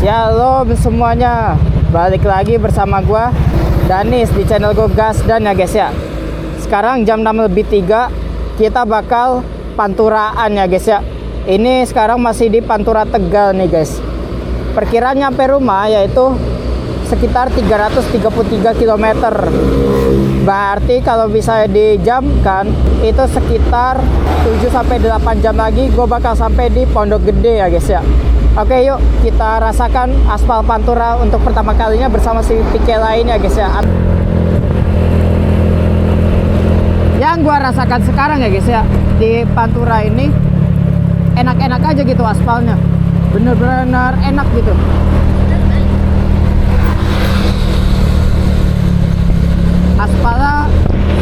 Ya halo semuanya, balik lagi bersama gua Danis di channel gue Gas Dan ya guys ya. Sekarang jam 6:03, kita bakal panturaan ya guys ya. Ini sekarang masih di Pantura Tegal nih guys. Perkiraan nyampe rumah yaitu sekitar 333 km. Berarti kalau bisa dijamkan itu sekitar 7-8 jam lagi gue bakal sampai di Pondok Gede ya guys ya. Oke yuk kita rasakan aspal Pantura untuk pertama kalinya bersama si Pike lainnya guys ya. Yang gua rasakan sekarang ya guys ya, di Pantura ini enak-enak aja gitu aspalnya, bener-bener enak gitu. Aspalnya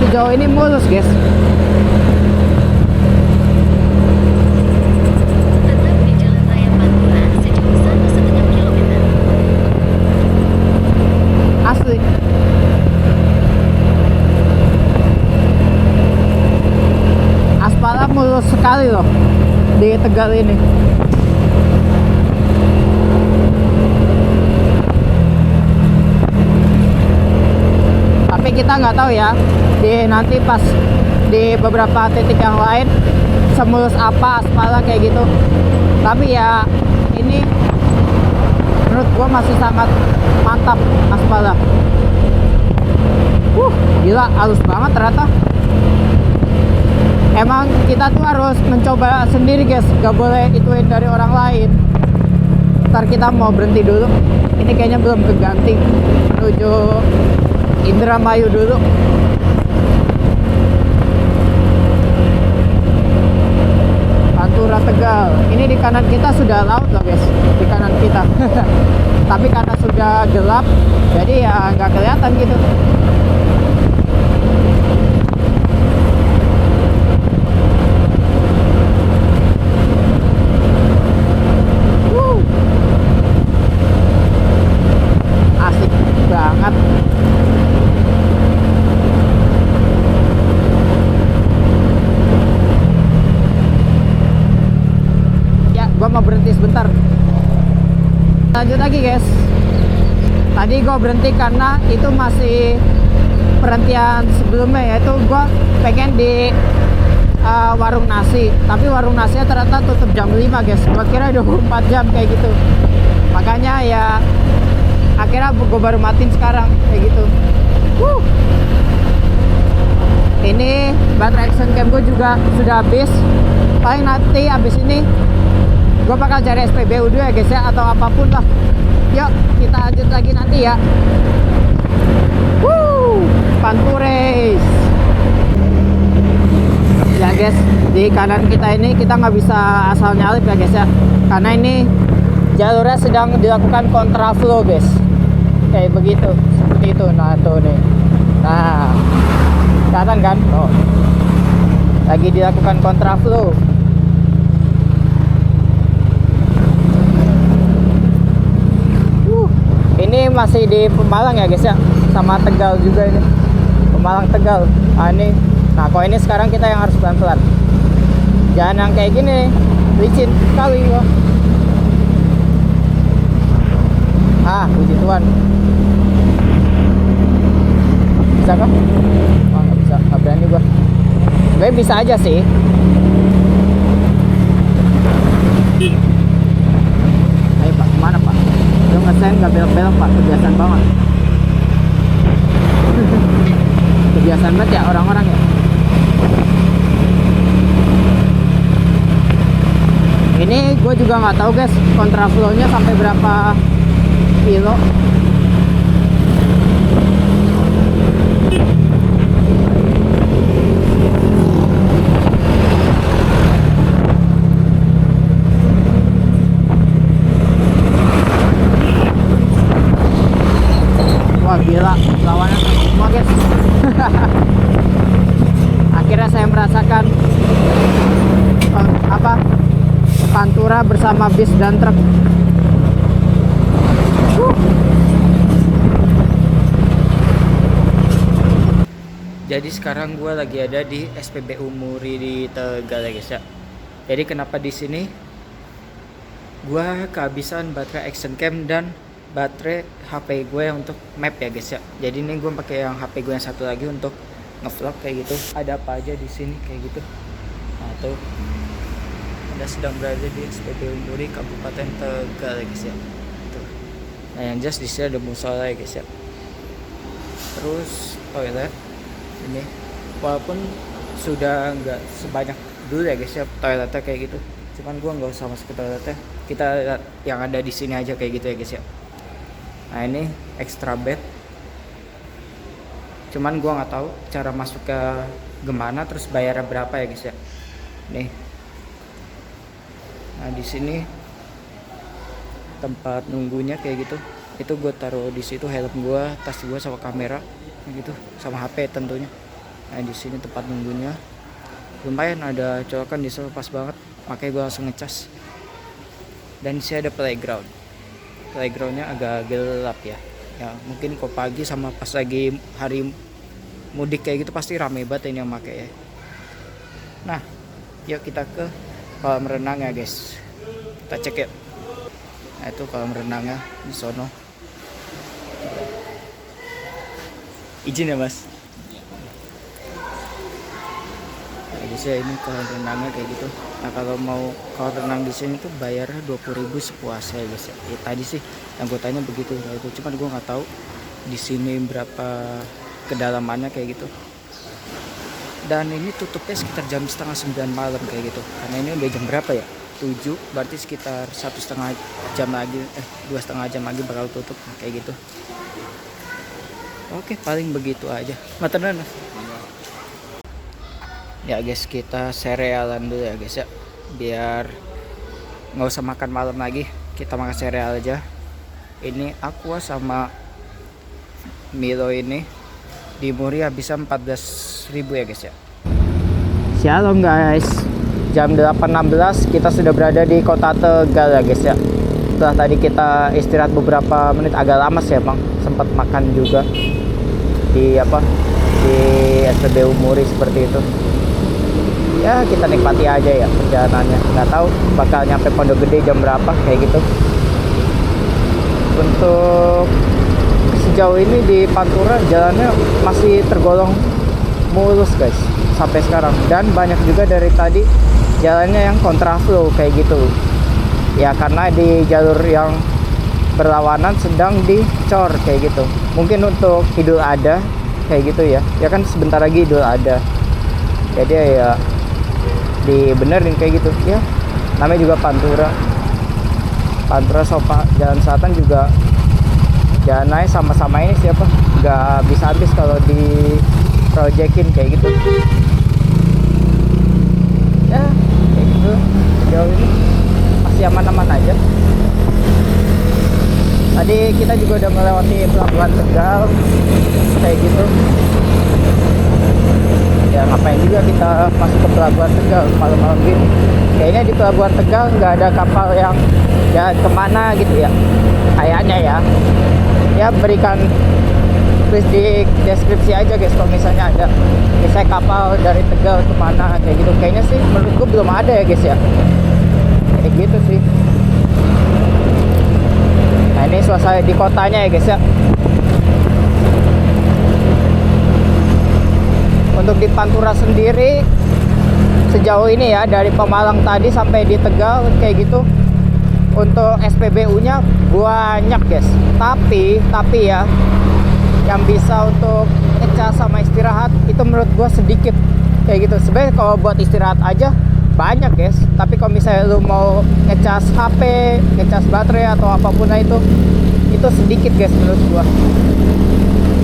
sejauh ini mulus guys. Asli. Aspalnya mulus sekali loh di Tegal ini. Tapi kita nggak tahu ya, nanti pas di beberapa titik yang lain semulus apa aspalnya kayak gitu. Tapi ya ini menurut gua masih sangat mantap aspalnya. Gila halus banget ternyata. Emang kita tuh harus mencoba sendiri guys, gak boleh ituin dari orang lain. Ntar kita mau berhenti dulu, ini kayaknya belum keganti, menuju Indramayu dulu. Pantura Tegal, ini di kanan kita sudah laut loh guys, di kanan kita. Tapi karena sudah gelap jadi ya nggak kelihatan gitu. Asik banget. Ya gua mau berhenti sebentar, lanjut lagi guys. Tadi gue berhenti karena itu masih perhentian sebelumnya, yaitu gue pengen di warung nasi, tapi warung nasinya ternyata tutup jam 5 guys. Gue kira 24 jam kayak gitu, makanya ya akhirnya gue baru matiin sekarang kayak gitu. Ini baterai action cam gue juga sudah habis. Paling nanti habis ini gue bakal cari SPBU dulu ya guys ya, atau apapun lah. Yuk kita lanjut lagi nanti ya. Pantures ya guys. Di kanan kita ini kita nggak bisa asal nyalip ya guys ya, karena ini jalurnya sedang dilakukan kontraflow guys, kayak begitu, seperti itu. Nah tuh nih, nah kelihatan kan, oh lagi dilakukan kontraflow. Ini masih di Pemalang ya guys ya, sama Tegal juga ini, Pemalang Tegal. Ini, nah kok ini sekarang kita yang harus pelan-pelan, jangan yang kayak gini, licin kali gua. Puji Tuhan. Bisa kah? Nggak bisa, nggak berani gua. Sebenarnya bisa aja sih. Ayo Pak, kemana Pak? Lu ngesen nggak belok-belok Pak, kebiasaan banget. Kebiasaan banget ya orang-orang ya. Ini gue juga nggak tahu guys kontraflow-nya sampai berapa kilo. Wah gila, lawannya semua guys. Akhirnya saya merasakan Pantura bersama bis dan truk. Jadi sekarang gue lagi ada di SPBU Muri di Tegal ya guys ya. Jadi kenapa di sini? Gua kehabisan baterai action cam dan baterai HP gue untuk map ya guys ya. Jadi ini gue pakai yang HP gue yang satu lagi untuk ngevlog kayak gitu. Ada apa aja di sini kayak gitu. Nah tuh, Anda sedang berada di SPBU Muri Kabupaten Tegal ya guys ya. Tuh. Nah yang jelas di sini ada musola ya guys ya. Terus toilet ini, walaupun sudah nggak sebanyak dulu ya guys ya toiletnya kayak gitu. Cuman gua nggak usah masuk ke toiletnya, kita lihat yang ada di sini aja kayak gitu ya guys ya. Nah ini extra bed, cuman gua nggak tahu cara masuk ke gimana, terus bayarnya berapa ya guys ya. Nih, nah di sini tempat nunggunya kayak gitu. Itu gue taruh di situ helm gue, tas gue sama kamera gitu, sama HP tentunya. Nah di sini tempat nunggunya lumayan ada colokan di sana pas banget, makanya gue langsung ngecas. Dan di sini ada playgroundnya agak gelap ya. Ya mungkin kok pagi sama pas lagi hari mudik kayak gitu pasti rame banget ini yang pakai ya. Nah yuk kita ke kolam renang ya guys, kita cek yuk. Nah itu kolam renangnya di sono. Izin ya mas. Nah guys ya, ini kolam renangnya kayak gitu. Nah kalau mau kolam renang di sini tuh bayarnya 20.000 sepuasnya ya guys ya. Ya tadi sih yang gue tanya begitu, nah, itu cuman gue nggak tahu di sini berapa kedalamannya kayak gitu. Dan ini tutupnya sekitar jam 8:30 malam kayak gitu. Karena ini udah jam berapa ya? 7, berarti sekitar 1,5 jam lagi, 2,5 jam lagi bakal tutup kayak gitu. Oke, paling begitu aja. Matenan. Ya guys, kita serealan dulu ya guys ya, biar nggak usah makan malam lagi, kita makan sereal aja. Ini Aqua sama Milo ini di Muri bisa 14.000 ya guys ya. Shalom guys, jam 8.16 kita sudah berada di kota Tegal ya guys ya. Setelah tadi kita istirahat beberapa menit, agak lama sih emang, sempat makan juga di SPBU Muri seperti itu. Ya kita nikmati aja ya perjalanannya, nggak tahu bakal nyampe Pondok Gede jam berapa kayak gitu. Untuk sejauh ini di Pantura jalannya masih tergolong mulus guys sampai sekarang, dan banyak juga dari tadi jalannya yang kontraflow kayak gitu ya, karena di jalur yang berlawanan sedang dicor kayak gitu. Mungkin untuk Idul Adha kayak gitu ya, ya kan sebentar lagi Idul Adha, jadi ya dibenerin kayak gitu ya. Namanya juga Pantura Sopa, jalan selatan juga jalannya sama-sama ini siapa nggak bisa habis kalau di proyekin kayak gitu ya, kayak gitu. Jauh ini masih aman-aman aja. Tadi kita juga udah melewati pelabuhan Tegal kayak gitu ya. Ngapain juga kita masuk ke pelabuhan Tegal malam-malam gini? Kayaknya di pelabuhan Tegal nggak ada kapal yang jalan kemana gitu ya, kayaknya ya. Ya berikan tulis di deskripsi aja guys kalau misalnya ada misalnya kapal dari Tegal kemana kayak gitu. Kayaknya sih menurutku belum ada ya guys ya, kayak gitu sih. Nah ini suasana di kotanya ya guys ya. Untuk di Pantura sendiri sejauh ini ya, dari Pemalang tadi sampai di Tegal kayak gitu, untuk SPBU nya banyak guys. Tapi ya yang bisa untuk ngecas sama istirahat itu menurut gua sedikit kayak gitu. Sebenarnya kalau buat istirahat aja banyak guys, tapi kalau misalnya lu mau ngecas HP, ngecas baterai atau apapun itu sedikit guys menurut gua.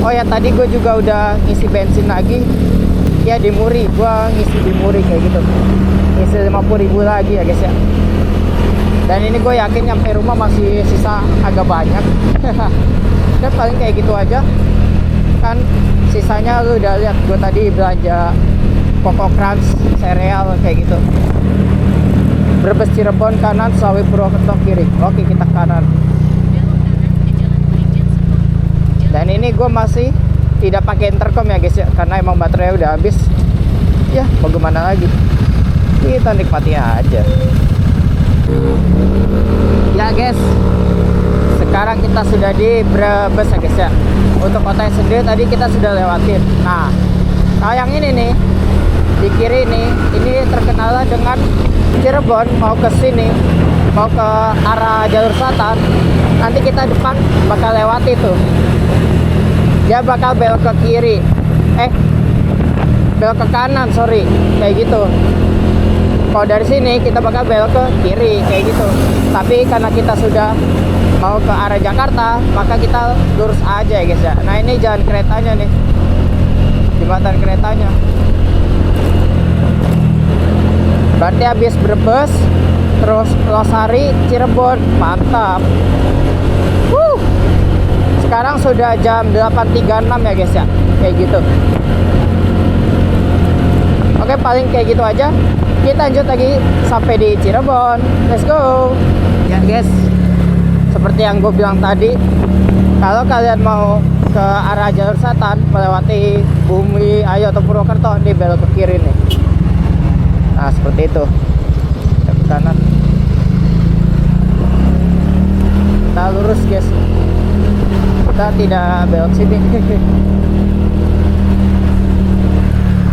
Oh ya tadi gue juga udah ngisi bensin lagi ya di Muri, gua ngisi di Muri kayak gitu, ngisi 50.000 lagi ya guys ya. Dan ini gue yakin nyampe rumah masih sisa agak banyak. Dan paling kayak gitu aja kan, sisanya lu udah lihat gue tadi belanja Koko Crunch, sereal kayak gitu. Brebes Cirebon kanan, Sawi Purwokerto kiri. Oke kita kanan. Dan ini gue masih tidak pakai intercom ya guys ya, karena emang baterainya udah habis. Ya mau gimana lagi, kita nikmati aja. guys, sekarang kita sudah di Brebes ya guys ya. Untuk kotanya sendiri tadi kita sudah lewatin. Nah, yang ini nih di kiri ini terkenal dengan Cirebon mau ke sini, mau ke arah jalur selatan. Nanti kita depan bakal lewati tuh. Dia bakal belok ke kiri. Belok ke kanan, sorry. Kayak gitu. Kalau dari sini kita bakal belok ke kiri kayak gitu. Tapi karena kita sudah mau ke arah Jakarta, maka kita lurus aja ya guys ya. Nah, ini jalan keretanya nih. Jembatan keretanya. Berarti habis Brebes terus Losari, Cirebon. Mantap. Sekarang sudah jam 8.36 ya guys ya. Kayak gitu. Oke, paling kayak gitu aja. Kita lanjut lagi sampai di Cirebon. Let's go. Ya guys, seperti yang gue bilang tadi, kalau kalian mau ke arah jalur selatan melewati Bumi Ayu atau Purwokerto, ini belok ke kiri nih. Nah, seperti itu. Kita ke kanan. Kita lurus guys. Kita tidak belok sini.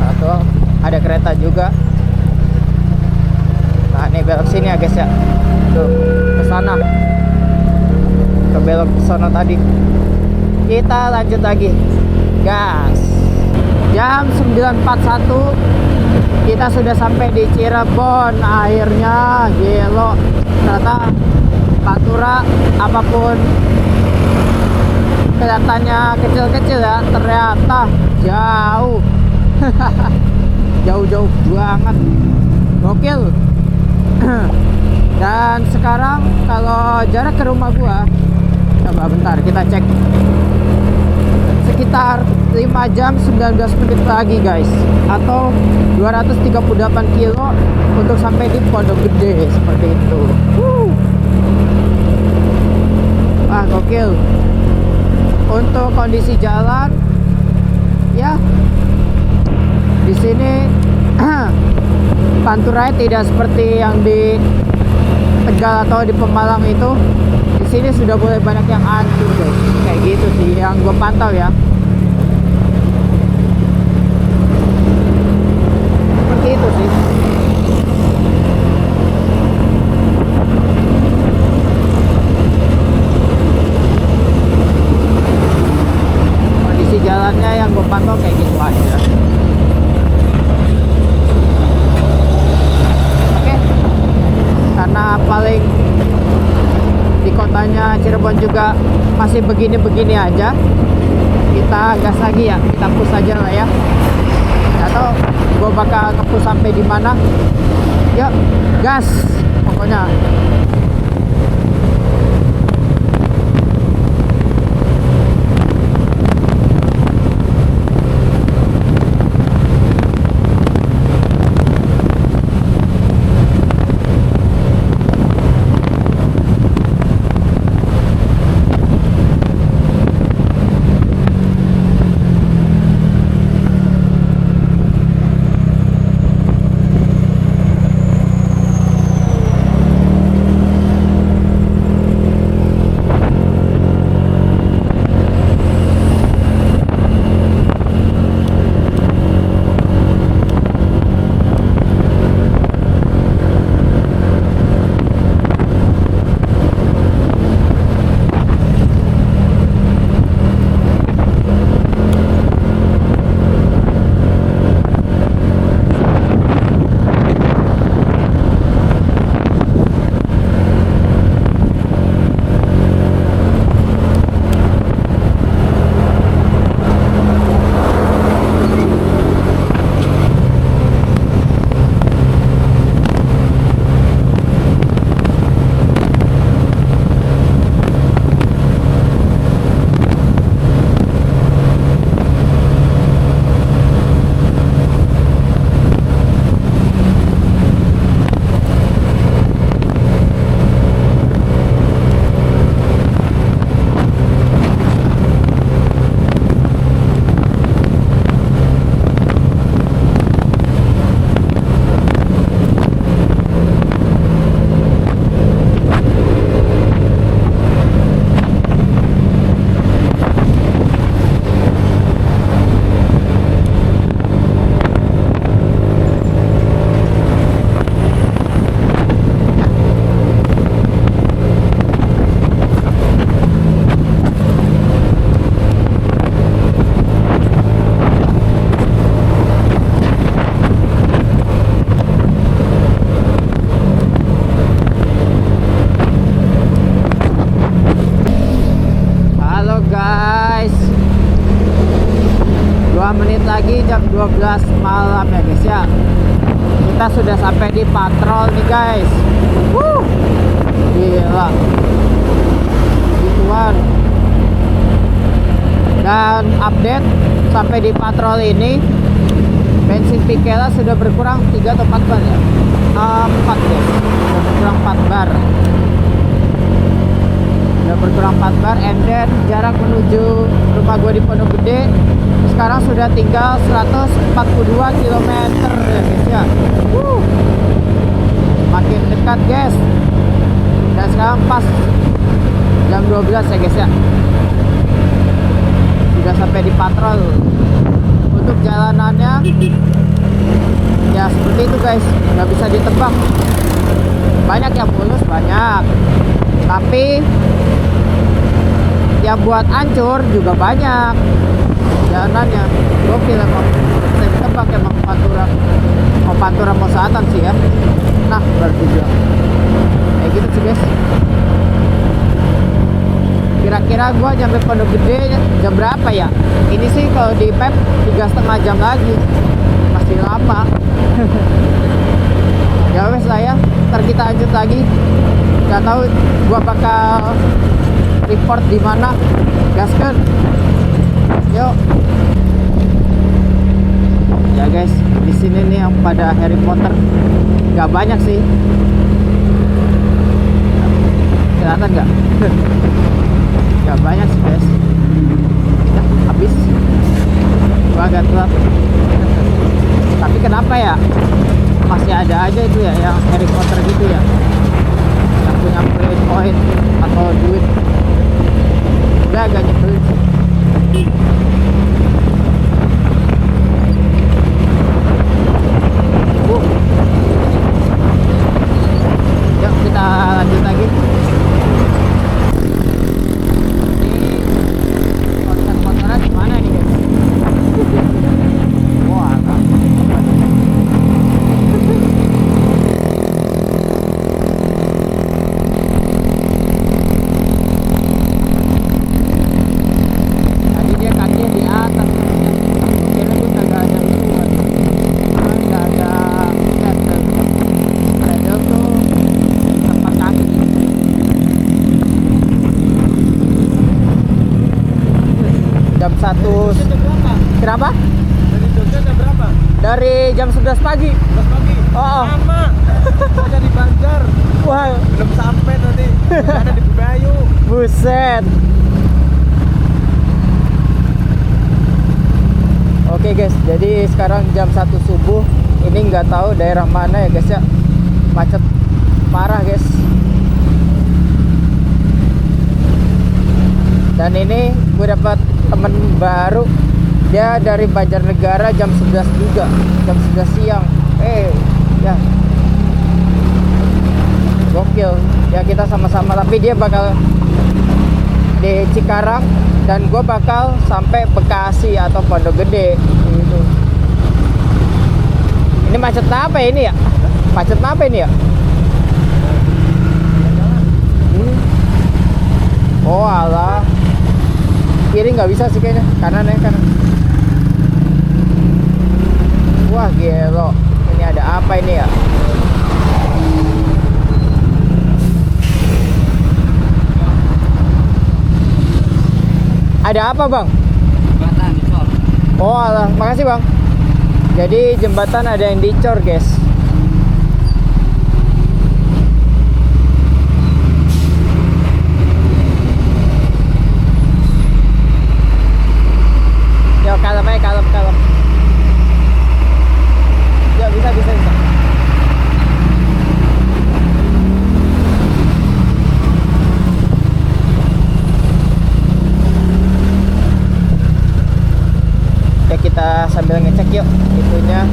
Atau ada kereta juga. Nah, ini belok sini ya guys ya. Tuh, ke sana. Ke belok ke sana tadi. Kita lanjut lagi. Gas. Jam 9.41 kita sudah sampai di Cirebon. Akhirnya gelo. Ternyata Pantura apapun kelihatannya kecil-kecil ya, ternyata jauh. Jauh-jauh banget. Gokil. Dan sekarang kalau jarak ke rumah gua, coba bentar kita cek, sekitar 5 jam 19 menit lagi guys, atau 238 kilo untuk sampai di Pondok Gede. Seperti itu. Gokil. Untuk kondisi jalan ya, di sini Panturanya tidak seperti yang di Tegal atau di Pemalang itu. Di sini sudah mulai banyak yang hancur guys. Kayak gitu sih yang gue pantau ya. Seperti itu sih. Kondisi jalannya yang gue pantau kayak gitu aja. Karena paling di kotanya Cirebon juga masih begini-begini aja, kita gas lagi ya, kita push aja lah ya. Atau gue bakal nge-push sampai di mana? Yuk, gas pokoknya. 12 malam ya guys ya. Kita sudah sampai di patrol nih guys. Gila gituan. Dan update sampai di patrol ini, bensin Pikela sudah berkurang 3 atau 4 bar ya? 4 guys, sudah berkurang 4 bar. Sudah berkurang 4 bar. And then jarak menuju rumah gua di Pondok Gede sekarang sudah tinggal 142 km ya guys ya. Makin dekat guys. Dan sekarang pas jam 12 ya guys ya. Sudah sampai di patrol. Untuk jalanannya ya seperti itu guys, nggak bisa ditebak. Banyak yang mulus, banyak, tapi yang buat hancur juga banyak jalanannya. Gokil emang, bisa ditebak emang Pantura. Oh, Pantura mau selatan sih ya. Nah berarti juga kayak gitu sih guys. Kira-kira gua nyampe Pondok Gede jam berapa ya? Ini sih kalau di Pep 3,5 jam lagi, masih lama. Ya wes lah ya, ntar kita lanjut lagi. Gak tahu gua bakal report di mana. Gaskan, yuk. Ya guys, di sini nih yang pada Harry Potter gak banyak sih. Kelihatan nggak? Gak banyak sih guys. Ya habis. Gua agak telat. Tapi kenapa ya? Masih ada aja itu ya yang Harry Potter gitu ya, yang punya poin atau duit. Udah agak nyebelin sih. Yuk kita lanjut lagi. Konten-kontenan gimana nih guys? Wah, tadi dia kakinya di atas, kira tuh kagak ada ituan, nggak ada pedal tuh tempat kaki. Jam 1. Kenapa? Dari Jogja jam berapa? Dari jam 11 pagi. 11 pagi. Oh. Lama. Ada di Banjar. Wah, Belum sampai tadi. Ada di Bubayu. buset. Oke guys, jadi sekarang jam 1 subuh. Ini nggak tahu daerah mana ya guys ya. Macet parah guys. Dan ini gue dapat temen baru. Dia dari Banjarnegara jam 11 juga. Jam 11 siang. Ya. Gokil. Ya kita sama-sama, tapi dia bakal di Cikarang dan gue bakal sampai Bekasi atau Pondok Gede gitu. Ini macet apa ini ya? Macet apa ini ya? Oh alah. Kiri nggak bisa sih kayaknya, kanan ya kanan. Wah gelo. Ini ada apa ini ya? Ada apa bang? Jembatan dicor. Oh alah, makasih bang. Jadi jembatan ada yang dicor guys. Yo kalem aja, kalem. Yo bisa. Ya kita sambil ngecek yuk itunya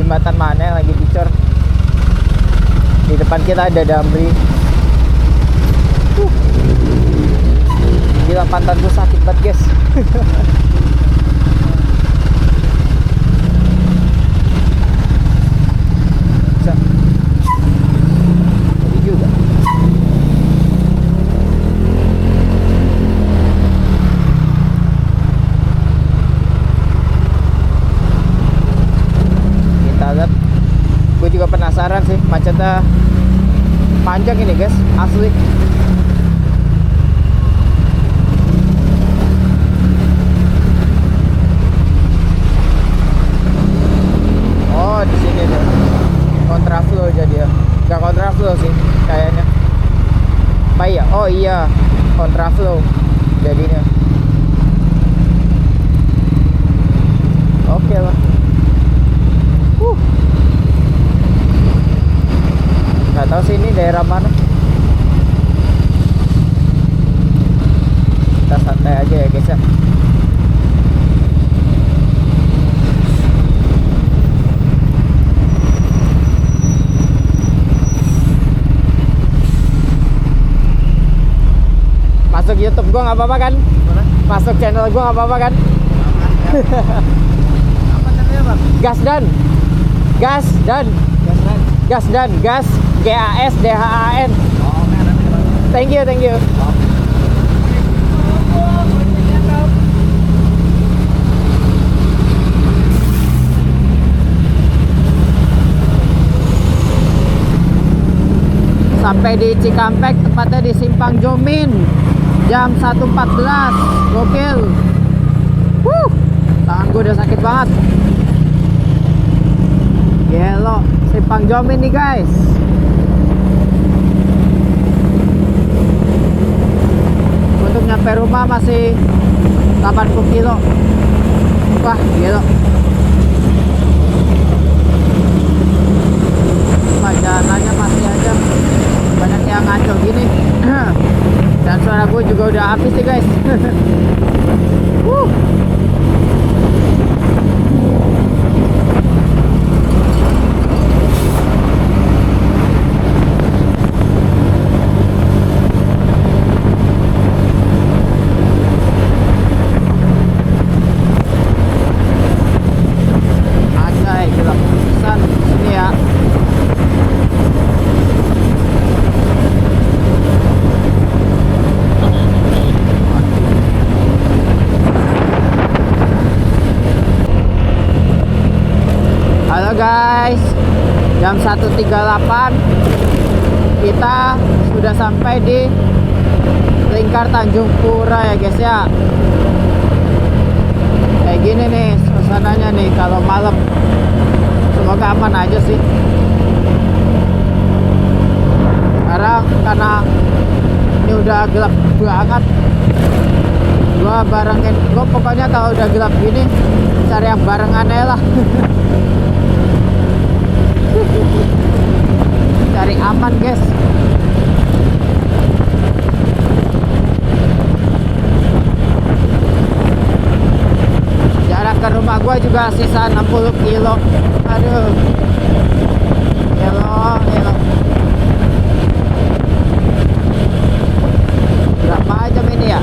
jembatan mana yang lagi dicor. Di depan kita ada Damri. Gila pantatku sakit banget guys. Bisa. Jadi juga. panjang ini guys, asli. Oh di sini deh kontraflow jadi ya, nggak kontraflow sih kayaknya. Apa ya? Oh iya kontraflow jadinya. Oke lah. Nggak tahu sih ini daerah mana. Kita santai aja ya guys ya. Masuk YouTube gua nggak apa-apa kan? Mana? Masuk channel gua nggak apa-apa kan? Apa namanya bang? Gasdan. Gasran. Gasdan, gas GASDHAN. Oh merah nih bang. Thank you, thank you. Sampai di Cikampek, tepatnya di Simpang Jomin, jam 1.14. Gokil. Tangan gue udah sakit banget. Gelo, Simpang Jomin nih guys. Untuk nyampe rumah masih 80 kilo. Wah, gelo. Jalanannya masih aja banyak yang ngaco gini. Dan suara gue juga udah habis sih guys. Anjay, gila pisan sini ya. Halo guys, jam 1.38 kita sudah sampai di Lingkar Tanjung Pura ya guys ya. Kayak gini nih suasananya nih kalau malam. Semoga aman aja sih. Karena ini udah gelap banget. Gua pokoknya kalau udah gelap gini cari yang barengan aja lah. Cari aman guys. Jarak ke rumah gua juga sisa 60 kilo. Aduh. Hello. Berapa jam ini ya?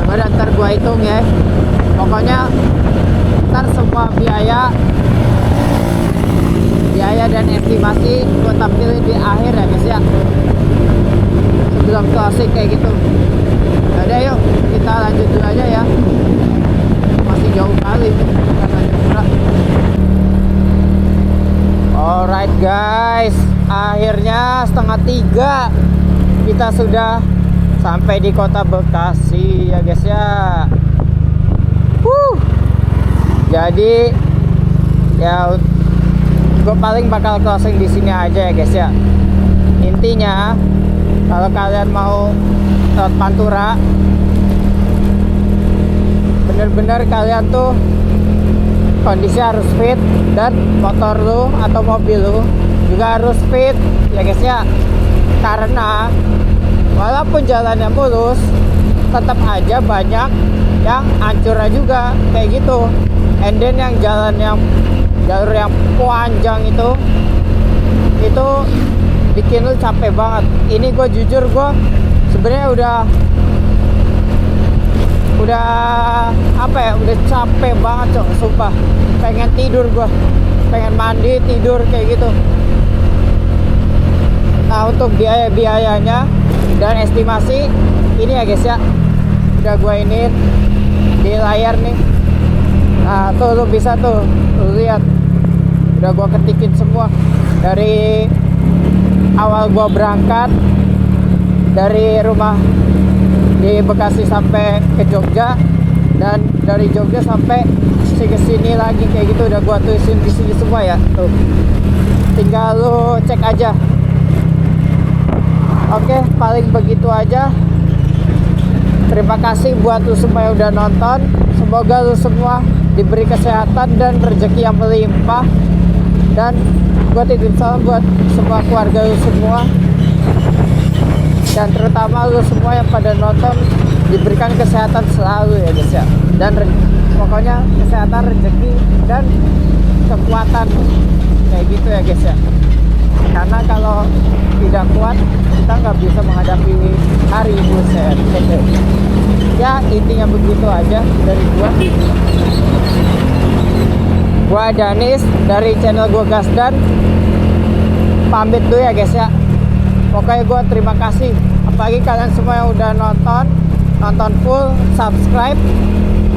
Udah ntar gua hitung ya. Pokoknya ntar semua biaya dan estimasi gua tampilin di akhir ya guys ya, sebelum closing kayak gitu. Udah yuk kita lanjut dulu aja ya, masih jauh kali kita lanjut dulu. Alright guys, akhirnya 2:30 kita sudah sampai di kota Bekasi ya guys ya. Jadi ya gue paling bakal closing di sini aja ya guys ya. Intinya kalau kalian mau lewat Pantura, bener-bener kalian tuh kondisi harus fit, dan motor lu atau mobil lu juga harus fit ya guys ya. Karena walaupun jalannya mulus, tetap aja banyak yang hancurnya juga kayak gitu. And then yang jalur yang panjang itu bikin lu capek banget. Ini gue jujur, gue sebenarnya udah apa ya, udah capek banget cok, sumpah. Pengen tidur, gue pengen mandi, tidur kayak gitu. Nah untuk biayanya dan estimasi ini ya guys ya, udah gue ini di layar nih. Nah tuh lu bisa tuh lu lihat, udah gue ketikin semua dari awal gua berangkat dari rumah di Bekasi sampai ke Jogja, dan dari Jogja sampai ke sini lagi kayak gitu. Udah gua tulisin di sini semua ya, tuh. Tinggal lu cek aja. Oke, paling begitu aja. Terima kasih buat lu semua yang udah nonton. Semoga lu semua diberi kesehatan dan rezeki yang melimpah. Dan gue titip salam buat semua keluarga lu semua. Dan terutama lu semua yang pada nonton, diberikan kesehatan selalu ya guys ya. Dan pokoknya kesehatan, rezeki, dan kekuatan. Kayak gitu ya guys ya. Karena kalau tidak kuat, kita nggak bisa menghadapi hari buset. Ya intinya begitu aja dari gua Danis dari channel gua Gasdan, pamit dulu ya guys ya. Pokoknya gua terima kasih, apalagi kalian semua yang udah nonton full, subscribe,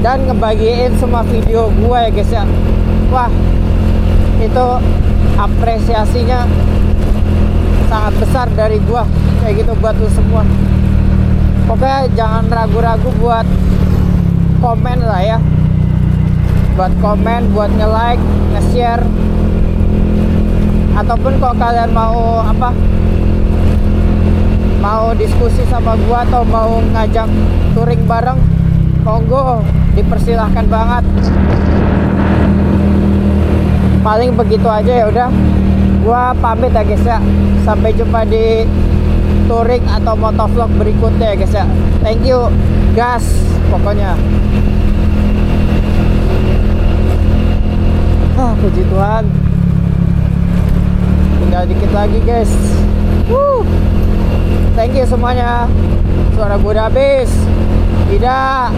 dan ngebagiin semua video gua ya guys ya. Wah, itu apresiasinya sangat besar dari gua kayak gitu buat lu semua. Pokoknya jangan ragu-ragu buat komen lah ya, buat komen, buat nge-like, nge-share, ataupun kalau kalian mau mau diskusi sama gua atau mau ngajak touring bareng, monggo, dipersilahkan banget. Paling begitu aja ya udah. Gua pamit ya guys ya. Sampai jumpa di touring atau motovlog berikutnya ya guys ya. Thank you, gas pokoknya. Puji Tuhan. Tinggal dikit lagi guys. Thank you semuanya. Suara gue udah habis. Tidak.